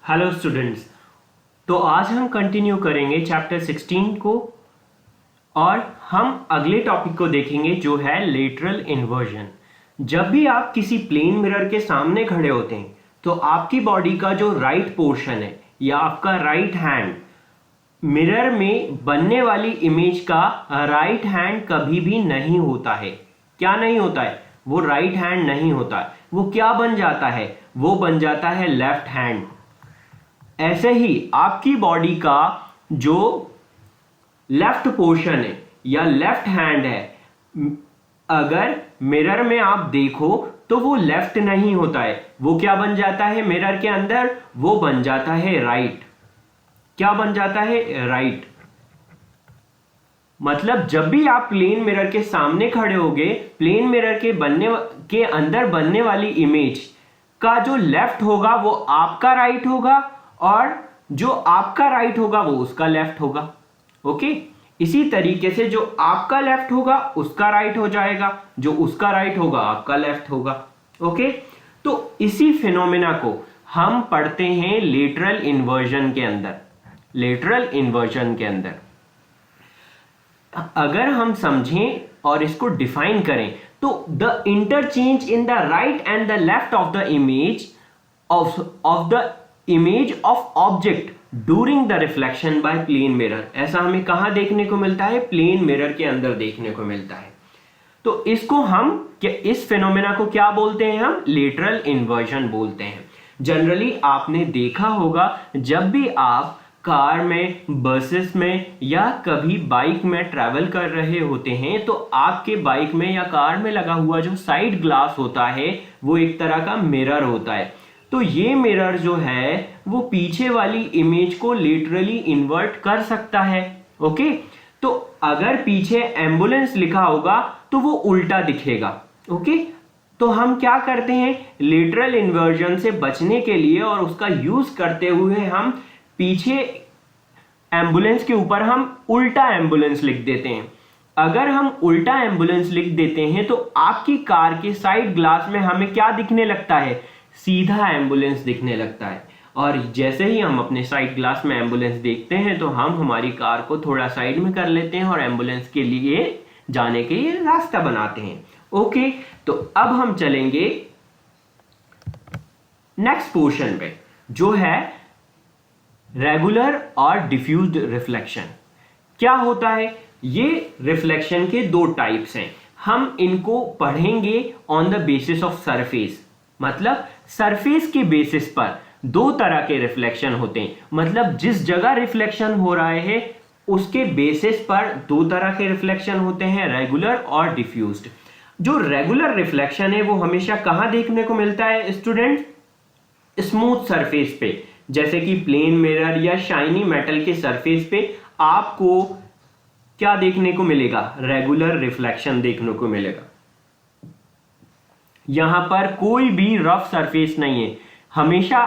Hello students. तो आज हम कंटिन्यू करेंगे चैप्टर 16 को और हम अगले टॉपिक को देखेंगे जो है लेटरल इन्वर्जन। जब भी आप किसी प्लेन मिरर के सामने खड़े होते हैं तो आपकी बॉडी का जो राइट पोर्शन है या आपका राइट हैंड मिरर में बनने वाली इमेज का राइट हैंड कभी भी नहीं होता है। क्या नहीं होता है? वो राइट हैंड नहीं होता है। वो क्या बन जाता है? वो बन जाता है लेफ्ट हैंड। ऐसे ही आपकी बॉडी का जो लेफ्ट पोर्शन है या लेफ्ट हैंड है, अगर मिरर में आप देखो तो वो लेफ्ट नहीं होता है। वो क्या बन जाता है मिरर के अंदर? वो बन जाता है राइट। क्या बन जाता है? राइट। मतलब जब भी आप प्लेन मिरर के सामने खड़े होगे, प्लेन मिरर के अंदर बनने वाली इमेज का जो लेफ्ट होगा वो आपका राइट होगा और जो आपका राइट होगा वो उसका लेफ्ट होगा। ओके, इसी तरीके से जो आपका लेफ्ट होगा उसका राइट हो जाएगा, जो उसका राइट होगा आपका लेफ्ट होगा। ओके, तो इसी फिनोमेना को हम पढ़ते हैं लेटरल इन्वर्जन के अंदर। लेटरल इन्वर्जन के अंदर अगर हम समझें और इसको डिफाइन करें तो the interchange in the right and the left of the image of the image of object during the reflection by plane mirror. ऐसा हमें कहां देखने को मिलता है? प्लेन मिरर के अंदर देखने को मिलता है। तो इसको हम इस फिनोमेना को क्या बोलते हैं? हम लेटरल इन्वर्जन बोलते हैं। जनरली आपने देखा होगा जब भी आप कार में, बसेस में या कभी बाइक में ट्रैवल कर रहे होते हैं तो आपके बाइक में या कार में लगा हुआ जो साइड ग्लास होता है वो एक तरह का मिरर होता है। तो ये मिरर जो है वो पीछे वाली इमेज को लिटरली इन्वर्ट कर सकता है। ओके, तो अगर पीछे एम्बुलेंस लिखा होगा तो वो उल्टा दिखेगा। ओके, तो हम क्या करते हैं? लिटरल इन्वर्जन से बचने के लिए और उसका यूज करते हुए हम पीछे एम्बुलेंस के ऊपर हम उल्टा एम्बुलेंस लिख देते हैं। अगर हम उल्टा एम्बुलेंस लिख देते हैं तो आपकी कार के साइड ग्लास में हमें क्या दिखने लगता है? सीधा एम्बुलेंस दिखने लगता है। और जैसे ही हम अपने साइड ग्लास में एम्बुलेंस देखते हैं तो हम हमारी कार को थोड़ा साइड में कर लेते हैं और एम्बुलेंस के लिए जाने के लिए रास्ता बनाते हैं। ओके, तो अब हम चलेंगे नेक्स्ट पोर्शन पे जो है रेगुलर और डिफ्यूज्ड रिफ्लेक्शन। क्या होता है? ये रिफ्लेक्शन के दो टाइप्स हैं। हम इनको पढ़ेंगे on the basis of surface. मतलब सरफेस के बेसिस पर दो तरह के रिफ्लेक्शन होते हैं। मतलब जिस जगह रिफ्लेक्शन हो रहा है उसके बेसिस पर दो तरह के रिफ्लेक्शन होते हैं, रेगुलर और डिफ्यूज्ड। जो रेगुलर रिफ्लेक्शन है वो हमेशा कहां देखने को मिलता है स्टूडेंट? स्मूथ सरफेस पे, जैसे कि प्लेन मिरर या शाइनी मेटल के सरफेस पे आपको क्या देखने को मिलेगा? रेगुलर रिफ्लेक्शन देखने को मिलेगा। यहां पर कोई भी रफ सरफेस नहीं है। हमेशा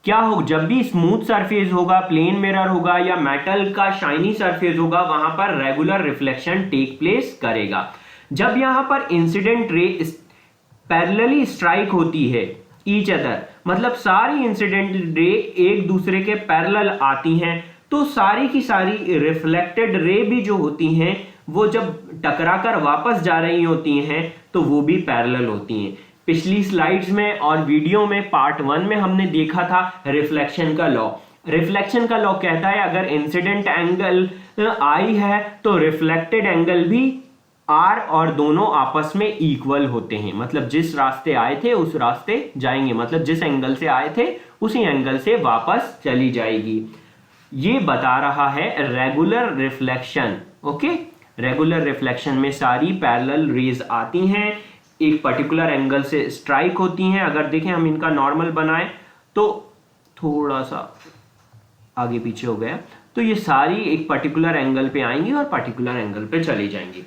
क्या हो, जब भी स्मूथ सरफेस होगा, प्लेन मिरर होगा या मेटल का शाइनी सरफेस होगा, वहां पर रेगुलर रिफ्लेक्शन टेक प्लेस करेगा। जब यहां पर इंसिडेंट रे पैरेलली स्ट्राइक होती है ईच अदर, मतलब सारी इंसिडेंट रे एक दूसरे के पैरेलल आती हैं, तो सारी की सारी रिफ्लेक्टेड रे भी जो होती हैं वो जब टकराकर वापस जा रही होती हैं तो वो भी पैरेलल होती हैं। पिछली स्लाइड्स में और वीडियो में पार्ट 1 में हमने देखा था रिफ्लेक्शन का लॉ। रिफ्लेक्शन का लॉ कहता है अगर इंसिडेंट एंगल आई है तो रिफ्लेक्टेड एंगल भी आर और दोनों आपस में इक्वल होते हैं। मतलब जिस रास्ते आए थे उस रास्ते जाएंगे, मतलब जिस एंगल से आए थे उसी एंगल से वापस चली जाएगी। ये बता रहा है regular reflection. Okay, regular reflection में सारी पैरेलल रेज आती हैं, एक पर्टिकुलर एंगल से स्ट्राइक होती हैं। अगर देखें हम इनका नॉर्मल बनाएं तो थोड़ा सा आगे पीछे हो गया, तो ये सारी एक पर्टिकुलर एंगल पे आएंगी और पर्टिकुलर एंगल पे चली जाएंगी।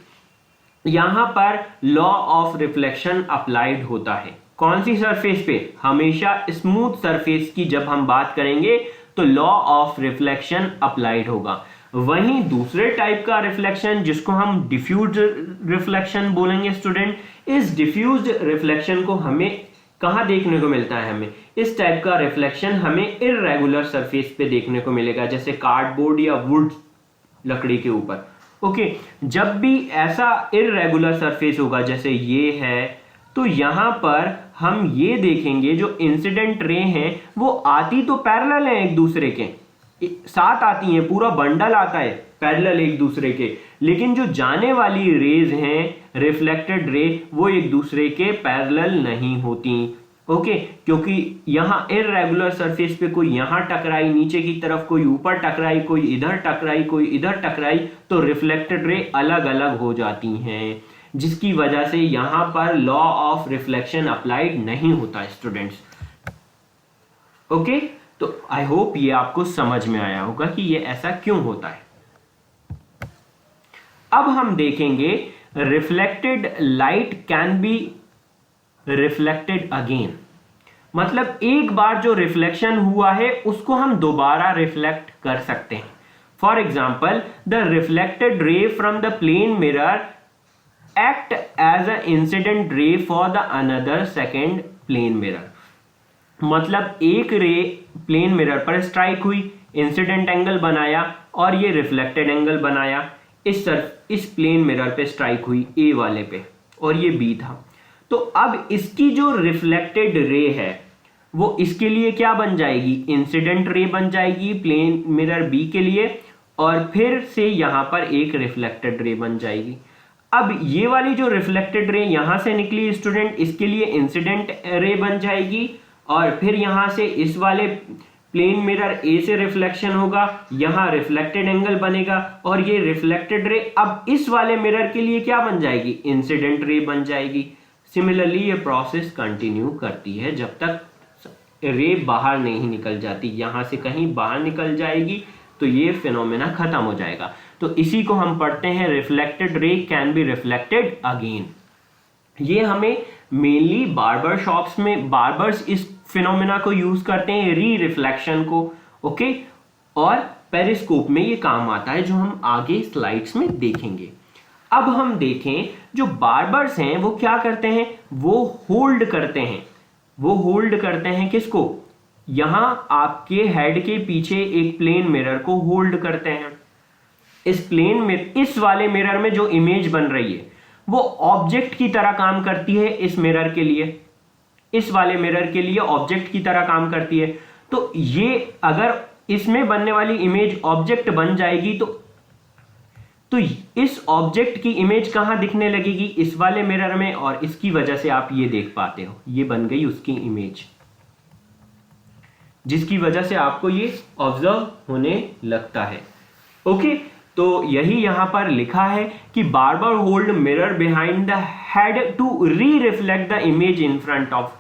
यहां पर लॉ ऑफ रिफ्लेक्शन अप्लाइड होता है। कौन सी सरफेस पे? हमेशा स्मूथ सरफेस की जब हम बात करेंगे तो लॉ ऑफ रिफ्लेक्शन अप्लाइड होगा। वहीं दूसरे टाइप का रिफ्लेक्शन जिसको हम डिफ्यूज्ड रिफ्लेक्शन बोलेंगे स्टूडेंट, इस डिफ्यूज्ड रिफ्लेक्शन को हमें कहां देखने को मिलता है? हमें इस टाइप का रिफ्लेक्शन हमें इररेगुलर सरफेस पे देखने को मिलेगा, जैसे कार्डबोर्ड या वुड लकड़ी के ऊपर। ओके, जब भी ऐसा इररेगुलर सरफेस होगा जैसे ये है, तो यहां पर हम ये देखेंगे जो इंसिडेंट रे हैं वो आती तो पैरेलल है, एक दूसरे के साथ आती हैं, पूरा बंडल आता है पैरेलल एक दूसरे के, लेकिन जो जाने वाली रेज हैं रिफ्लेक्टेड रे वो एक दूसरे के पैरेलल नहीं होती। ओके, क्योंकि यहां इररेगुलर सरफेस पे कोई यहां टकराई नीचे की तरफ, कोई ऊपर टकराई, कोई इधर टकराई, कोई इधर टकराई, तो रिफ्लेक्टेड रे अलग अलग हो जाती हैं, जिसकी वजह से यहां पर लॉ ऑफ रिफ्लेक्शन अप्लाइड नहीं होता स्टूडेंट्स। ओके, तो आई होप ये आपको समझ में आया होगा कि ये ऐसा क्यों होता है। अब हम देखेंगे reflected light can be reflected again, मतलब एक बार जो रिफ्लेक्शन हुआ है उसको हम दोबारा रिफ्लेक्ट कर सकते हैं। For example, the reflected ray from the plane mirror act as a incident ray for the another second plane mirror, मतलब एक रे प्लेन मिरर पर स्ट्राइक हुई, इंसिडेंट एंगल बनाया और ये रिफ्लेक्टेड एंगल बनाया, इस प्लेन मिरर पे स्ट्राइक हुई ए वाले पे, और ये बी था। तो अब इसकी जो रिफ्लेक्टेड रे है वो इसके लिए क्या बन जाएगी, इंसिडेंट रे बन जाएगी प्लेन मिरर बी के लिए, और फिर से यहां पर एक रिफ्लेक्टेड रे बन जाएगी। अब ये वाली जो रिफ्लेक्टेड रे यहां से निकली स्टूडेंट, इसके लिए इंसिडेंट रे बन जाएगी, और फिर यहां से इस वाले प्लेन मिरर ए से रिफ्लेक्शन होगा, यहां रिफ्लेक्टेड एंगल बनेगा, और ये रिफ्लेक्टेड रे अब इस वाले मिरर के लिए क्या बन जाएगी, इंसिडेंट रे बन जाएगी। सिमिलरली ये प्रोसेस कंटिन्यू करती है जब तक रे बाहर नहीं निकल जाती, यहां से कहीं बाहर निकल जाएगी तो ये फिनोमेना खत्म हो जाएगा। तो इसी को हम पढ़ते हैं reflected ray can be reflected again. ये हमें मेनली बार्बर शॉप्स में बार्बर्स इस फिनोमेना को यूज करते हैं, री रिफ्लेक्शन को। ओके, और पेरिस्कोप में ये काम आता है, जो हम आगे स्लाइड्स में देखेंगे। अब हम देखें जो बार्बर्स हैं वो क्या करते हैं, वो होल्ड करते हैं, वो होल्ड करते हैं किसको, यहां आपके हेड के पीछे एक प्लेन मिरर को होल्ड करते हैं। इस प्लेन में इस वाले मिरर में जो इमेज बन रही है वो ऑब्जेक्ट की तरह काम करती है, इस मिरर के लिए, इस वाले मिरर के लिए ऑब्जेक्ट की तरह काम करती है। तो ये अगर इसमें बनने वाली इमेज ऑब्जेक्ट बन जाएगी तो इस ऑब्जेक्ट की इमेज कहां दिखने लगेगी, इस वाले मिरर में, और इसकी वजह से आप ये देख पाते हो ये बन गई उसकी इमेज, जिसकी वजह से आपको ये ऑब्जर्व होने लगता है। ओके, तो यही यहां पर लिखा है कि barber hold mirror behind the head to re reflect the image in front of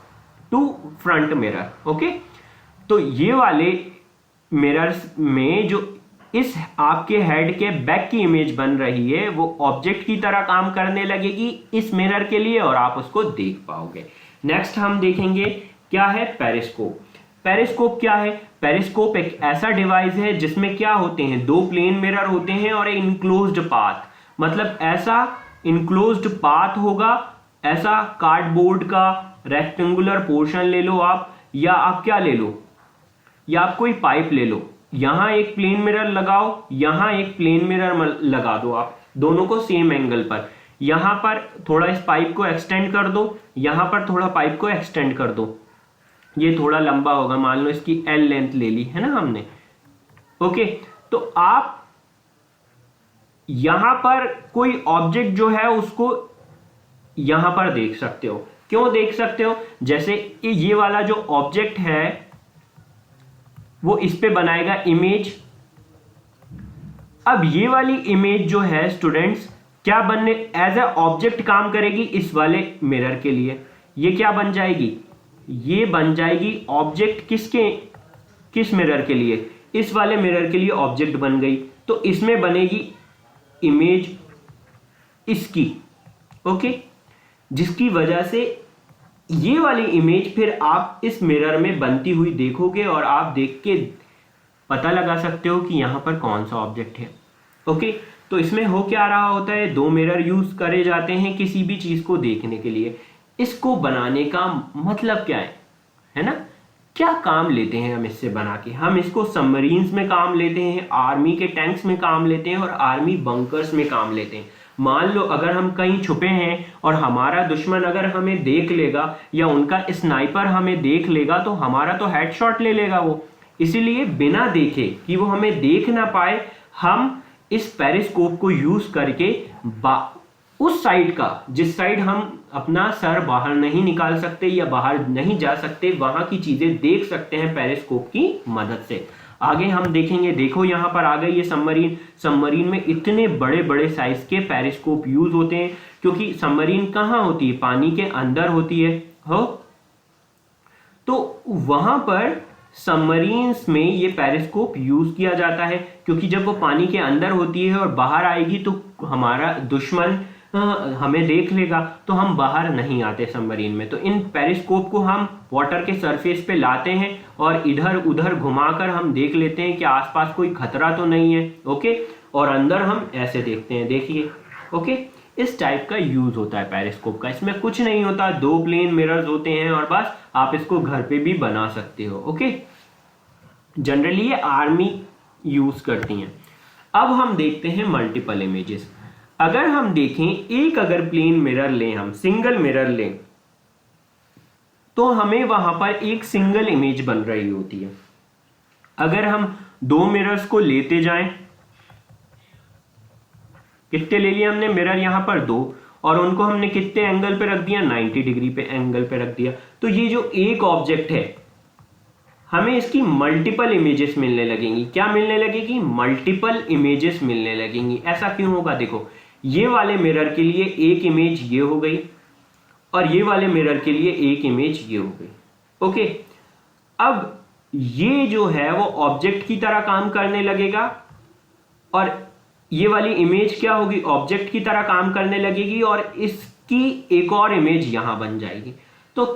to front mirror. Okay, तो ये वाले मिरर्स में जो इस आपके हेड के बैक की इमेज बन रही है वो ऑब्जेक्ट की तरह काम करने लगेगी इस मिरर के लिए, और आप उसको देख पाओगे। नेक्स्ट हम देखेंगे क्या है, पेरिस्कोप। पेरिस्कोप क्या है, पेरिस्कोप एक ऐसा डिवाइस है जिसमें क्या होते हैं, दो प्लेन मिरर होते हैं और एक इनक्लोज्ड पाथ, मतलब ऐसा इनक्लोज्ड पाथ होगा, ऐसा कार्डबोर्ड का रेक्टेंगुलर पोर्शन ले लो आप, या आप क्या ले लो, या आप कोई पाइप ले लो, यहां एक प्लेन मिरर लगाओ, यहां एक प्लेन मिरर लगा दो आप, दोनों को सेम एंगल पर, यहां पर थोड़ा इस पाइप को एक्सटेंड कर दो, यहां पर थोड़ा पाइप को एक्सटेंड कर दो, ये थोड़ा लंबा होगा, मान लो इसकी एल लेंथ ले ली है ना हमने। ओके, तो आप यहां पर कोई ऑब्जेक्ट जो है उसको यहां पर देख सकते हो। क्यों देख सकते हो, जैसे ये वाला जो ऑब्जेक्ट है वो इस पे बनाएगा इमेज। अब ये वाली इमेज जो है स्टूडेंट्स क्या बनने, एज ए ऑब्जेक्ट काम करेगी इस वाले मिरर के लिए। ये क्या बन जाएगी, ये बन जाएगी ऑब्जेक्ट किस मिरर के लिए, इस वाले मिरर के लिए ऑब्जेक्ट बन गई, तो इसमें बनेगी इमेज इसकी। ओके, जिसकी वजह से ये वाली इमेज फिर आप इस मिरर में बनती हुई देखोगे, और आप देख के पता लगा सकते हो कि यहां पर कौन सा ऑब्जेक्ट है। ओके, तो इसमें हो क्या रहा होता है, दो मिरर यूज करे जाते हैं किसी भी चीज को देखने के लिए। इसको बनाने का मतलब क्या है ना, क्या काम लेते हैं हम इससे बना के? हम इसको सबमरीन्स में काम लेते हैं, आर्मी के टैंक्स में काम लेते हैं और आर्मी बंकर्स में काम लेते हैं। मान लो अगर हम कहीं छुपे हैं और हमारा दुश्मन अगर हमें देख लेगा या उनका स्नाइपर हमें देख लेगा तो हमारा तो हेडशॉट ले लेगा वो। इसीलिए बिना देखे कि वो हमें देख ना पाए, हम इस पेरिस्कोप को यूज करके उस साइड का, जिस साइड हम अपना सर बाहर नहीं निकाल सकते या बाहर नहीं जा सकते, वहां की चीजें देख सकते हैं पेरिस्कोप की मदद से। आगे हम देखेंगे, देखो यहां पर आ गई ये सबमरीन। सबमरीन में इतने बड़े बड़े साइज के पेरिस्कोप यूज होते हैं क्योंकि सबमरीन कहां होती है? पानी के अंदर होती है। हो तो वहां पर सबमरीन्स में ये पेरिस्कोप यूज किया जाता है क्योंकि जब वो पानी के अंदर होती है और बाहर आएगी तो हमारा दुश्मन हमें देख लेगा, तो हम बाहर नहीं आते सबमरीन में। तो इन पेरिस्कोप को हम वाटर के सरफेस पे लाते हैं और इधर उधर घुमाकर हम देख लेते हैं कि आसपास कोई खतरा तो नहीं है। ओके, और अंदर हम ऐसे देखते हैं, देखिए। ओके, इस टाइप का यूज होता है पेरिस्कोप का। इसमें कुछ नहीं होता, 2 प्लेन मिरर्स होते हैं और बस आप इसको घर पे भी बना सकते हो। ओके, जनरली ये आर्मी यूज करती हैं। अब हम देखते हैं मल्टीपल इमेजेस। अगर हम देखें, एक अगर प्लेन मिरर लें, हम सिंगल मिरर लें, तो हमें वहां पर एक सिंगल इमेज बन रही होती है। अगर हम 2 मिरर्स को लेते जाएं, कितने ले लिए हमने मिरर? यहां पर 2, और उनको हमने कितने एंगल पे रख दिया? 90 डिग्री पे एंगल पे रख दिया। तो ये जो एक ऑब्जेक्ट है, हमें इसकी मल्टीपल इमेजेस मिलने लगेंगी। क्या मिलने लगेगी? मल्टीपल इमेजेस मिलने लगेंगी। ऐसा क्यों होगा? देखो, ये वाले मिरर के लिए एक इमेज ये हो गई और ये वाले मिरर के लिए एक इमेज ये हो गई। ओके, अब ये जो है वो ऑब्जेक्ट की तरह काम करने लगेगा और ये वाली इमेज क्या होगी? ऑब्जेक्ट की तरह काम करने लगेगी और इसकी एक और इमेज यहां बन जाएगी। तो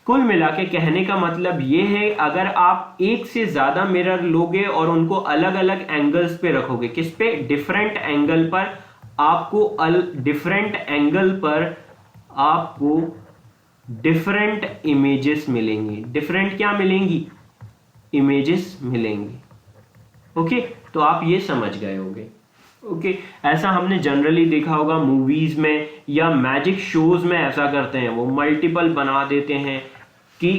कुल मिला के कहने का मतलब ये है, अगर आप एक से ज्यादा मिरर लोगे और उनको अलग अलग एंगल्स पे रखोगे, किस पे? डिफरेंट एंगल पर, आपको डिफरेंट एंगल पर आपको डिफरेंट इमेजेस मिलेंगी। डिफरेंट क्या मिलेंगी? इमेजेस मिलेंगी। ओके, तो आप ये समझ गए होंगे। ओके, ऐसा हमने जनरली देखा होगा मूवीज में या मैजिक शोज में ऐसा करते हैं, वो मल्टीपल बना देते हैं कि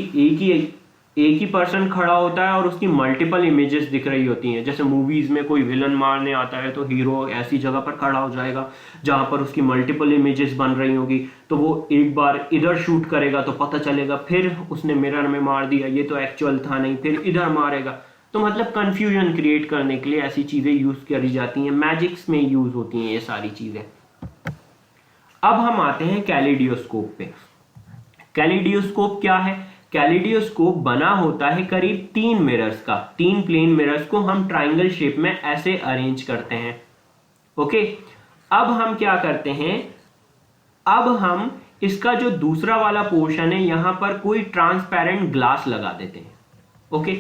एक ही पर्सन खड़ा होता है और उसकी मल्टीपल इमेजेस दिख रही होती हैं। जैसे मूवीज में कोई विलन मारने आता है तो हीरो ऐसी जगह पर खड़ा हो जाएगा जहां पर उसकी मल्टीपल इमेजेस बन रही होगी, तो वो एक बार इधर शूट करेगा तो पता चलेगा फिर उसने मिरर में मार दिया, ये तो एक्चुअल था नहीं, फिर इधर मारेगा। तो मतलब कंफ्यूजन क्रिएट करने के लिए ऐसी चीजें यूज करी जाती हैं, मैजिक्स में यूज होती हैं ये सारी चीजें। अब हम आते हैं कैलिडियोस्कोप पे। कैलिडियोस्कोप क्या है? कैलिडियोस्कोप बना होता है करीब 3 मिरर्स का। 3 प्लेन मिरर्स को हम ट्राइंगल शेप में ऐसे अरेंज करते हैं। ओके, अब हम क्या करते हैं? अब हम इसका जो दूसरा वाला पोर्शन है यहां पर कोई ट्रांसपेरेंट ग्लास लगा देते हैं। ओके,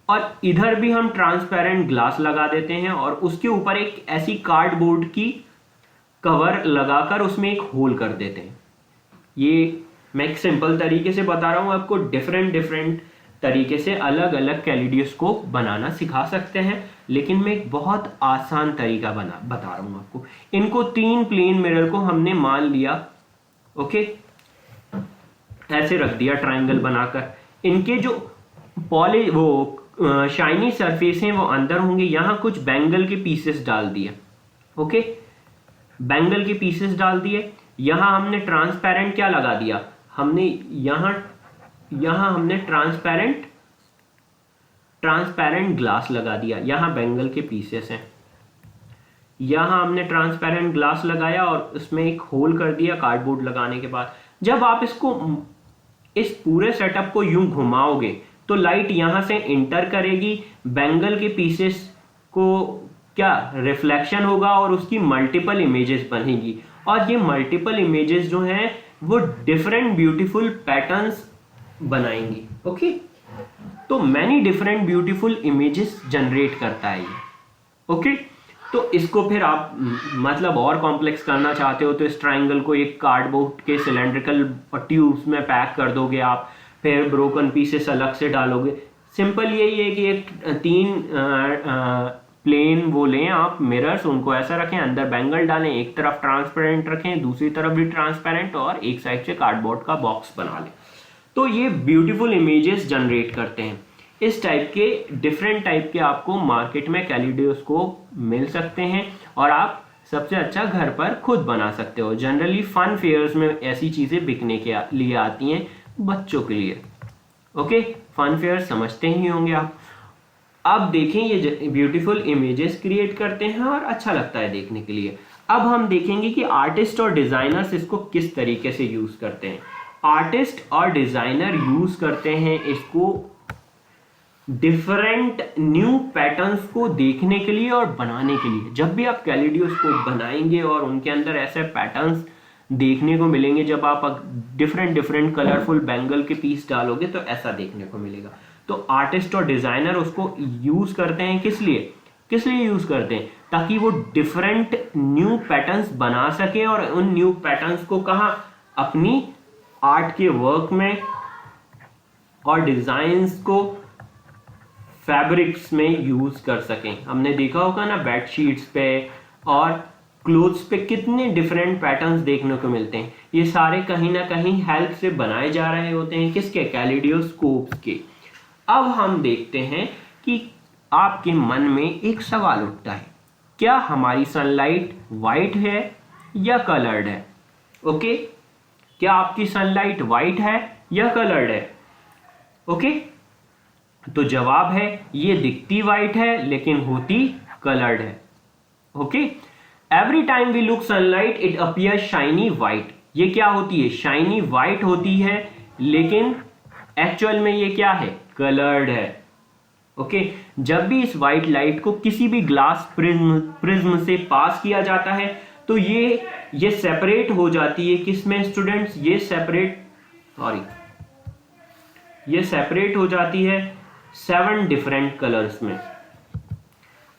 और इधर भी हम ट्रांसपेरेंट ग्लास लगा देते हैं और उसके ऊपर एक ऐसी कार्डबोर्ड की कवर लगाकर उसमें एक होल कर देते हैं। ये मैं एक सिंपल तरीके से बता रहा हूं आपको, डिफरेंट तरीके से अलग अलग कैलिडियोस्कोप बनाना सिखा सकते हैं, लेकिन मैं एक बहुत आसान तरीका बता रहा हूं आपको। इनको 3 प्लेन मिरर को हमने मान लिया, ओके, ऐसे रख दिया ट्राइंगल बनाकर। इनके जो शाइनी सरफेस हैं वो अंदर होंगे। यहां कुछ बैंगल के पीसेस डाल दिए। ओके, बैंगल के पीसेस डाल दिए। यहां हमने ट्रांसपेरेंट क्या लगा दिया? हमने यहां हमने ट्रांसपेरेंट ग्लास लगा दिया। यहां बैंगल के पीसेस हैं, यहां हमने ट्रांसपेरेंट ग्लास लगाया और उसमें एक होल कर दिया कार्डबोर्ड लगाने के बाद। जब आप इस पूरे सेटअप को यूं घुमाओगे तो लाइट यहां से इंटर करेगी, बैंगल के पीसेस को क्या रिफ्लेक्शन होगा और उसकी मल्टीपल इमेजेस बनेगी। और ये मल्टीपल इमेजेस जो हैं वो डिफरेंट ब्यूटीफुल पैटर्न्स बनाएंगी। ओके, तो many different beautiful images generate करता है ये। ओके, तो इसको फिर आप मतलब और कॉम्प्लेक्स करना चाहते हो तो इस ट्राइंगल को एक कार्डबोर्ड के सिलेंड्रिकल ट्यूब्स में पैक कर दोगे आप। फिर ब्रोकन पीसेस अलग से डालोगे। सिंपल यही है कि एक 3 प्लेन वो लें आप मिरर्स, उनको ऐसा रखें, अंदर बैंगल डालें, एक तरफ ट्रांसपेरेंट रखें, दूसरी तरफ भी ट्रांसपेरेंट, और एक साइड से कार्डबोर्ड का बॉक्स बना लें। तो ये ब्यूटीफुल इमेजेस जनरेट करते हैं। इस टाइप के डिफरेंट टाइप के आपको मार्केट में कैलिडोस्कोप मिल सकते हैं और आप सबसे अच्छा घर पर खुद बना सकते हो। जनरली फन फेयर्स में ऐसी चीज़ें बिकने के लिए आती हैं बच्चों के लिए। ओके, फन फेयर समझते ही होंगे आप। अब देखें, ये ब्यूटीफुल इमेजेस क्रिएट करते हैं और अच्छा लगता है देखने के लिए। अब हम देखेंगे कि आर्टिस्ट और डिज़ाइनर्स इसको किस तरीके से यूज़ करते हैं। आर्टिस्ट और डिज़ाइनर यूज़ करते हैं इसको डिफरेंट न्यू पैटर्न्स को देखने के लिए और बनाने के लिए। जब भी आप कैलिडोस्कोप बनाएंगे और उनके अंदर ऐसे पैटर्न्स देखने को मिलेंगे, जब आप डिफरेंट कलरफुल बैंगल के पीस डालोगे तो ऐसा देखने को मिलेगा। तो आर्टिस्ट और डिजाइनर उसको यूज करते हैं किस लिए यूज करते हैं? ताकि वो डिफरेंट न्यू पैटर्न्स बना सके और उन न्यू पैटर्न्स को कहाँ, अपनी आर्ट के वर्क में और डिजाइन्स को फैब्रिक्स में यूज कर सकें। हमने देखा होगा ना बेडशीट्स पे और क्लोथ्स पे कितने डिफरेंट पैटर्न्स देखने को मिलते हैं। ये सारे कहीं ना कहीं हेल्प से बनाए जा रहे होते हैं, किसके? कैलिडोस्कोप्स के। अब हम देखते हैं कि आपके मन में एक सवाल उठता है, क्या हमारी सनलाइट वाइट है या कलर्ड है? ओके, क्या आपकी सनलाइट वाइट है या कलर्ड है? ओके, तो जवाब है ये दिखती वाइट है लेकिन होती कलर्ड है। Okay, every time we look sunlight it appear shiny white. ये क्या होती है? शाइनी वाइट होती है, लेकिन एक्चुअल में ये क्या है? कलर्ड है। ओके, जब भी इस वाइट लाइट को किसी भी ग्लास प्रिज्म से पास किया जाता है तो ये सेपरेट हो जाती है। किसमें स्टूडेंट्स? ये सेपरेट हो जाती है 7 डिफरेंट कलर्स में।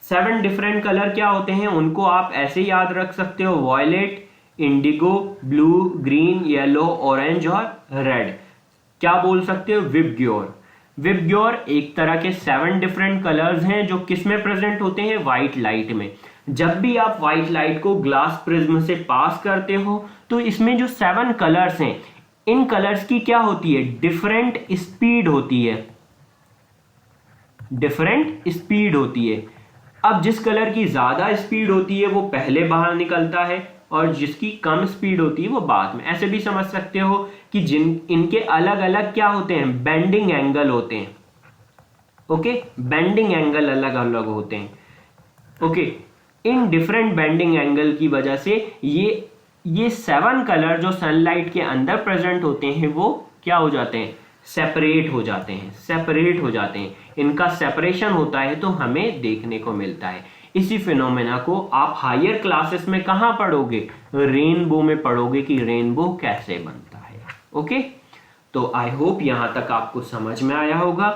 7 डिफरेंट कलर क्या होते हैं उनको आप ऐसे याद रख सकते हो, violet, indigo, blue, green, yellow, orange और रेड। क्या बोल सकते हो? विबग्योर। विबग्योर एक तरह के 7 डिफरेंट कलर्स हैं जो किसमें प्रेजेंट होते हैं? व्हाइट लाइट में। जब भी आप व्हाइट लाइट को ग्लास प्रिज्म से पास करते हो तो इसमें जो 7 कलर्स हैं, इन कलर्स की क्या होती है? डिफरेंट स्पीड होती है। डिफरेंट स्पीड होती है। अब जिस कलर की ज्यादा स्पीड होती है वो पहले बाहर निकलता है और जिसकी कम स्पीड होती है वो बाद में। ऐसे भी समझ सकते हो कि इनके अलग अलग क्या होते हैं? बेंडिंग एंगल होते हैं। ओके, बेंडिंग एंगल अलग अलग होते हैं। Okay, in different bending angle की वजह से ये 7 कलर जो सनलाइट के अंदर प्रेजेंट होते हैं वो क्या हो जाते हैं? सेपरेट हो जाते हैं। इनका सेपरेशन होता है तो हमें देखने को मिलता है। इसी फिनोमेना को आप हायर क्लासेस में कहां पढ़ोगे? रेनबो में पढ़ोगे कि रेनबो कैसे बनता है। ओके, तो आई होप यहां तक आपको समझ में आया होगा